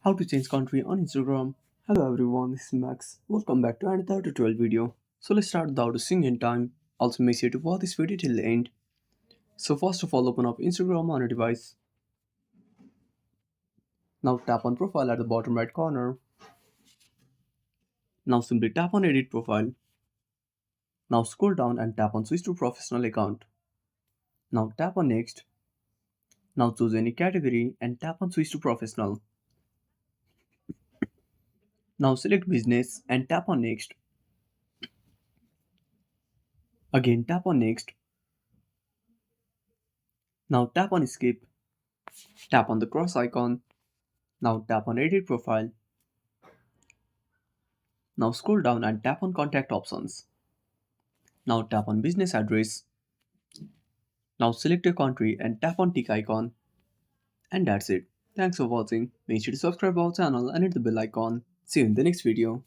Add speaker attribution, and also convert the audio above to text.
Speaker 1: How to change country on Instagram. Hello everyone, this is Max. Welcome back to another tutorial video. So let's start without wasting any time. Also make sure to watch this video till the end. So first of all, open up Instagram on your device. Now tap on profile at the bottom right corner. Now simply tap on edit profile. Now scroll down and tap on switch to professional account. Now tap on next. Now choose any category and tap on switch to professional. Now select business and tap on next. Again tap on next. Now tap on skip. Tap on the cross icon. Now tap on edit profile. Now scroll down and tap on contact options. Now tap on business address. Now select your country and tap on tick icon. And that's it. Thanks for watching. Make sure to subscribe our channel and hit the bell icon. See you in the next video.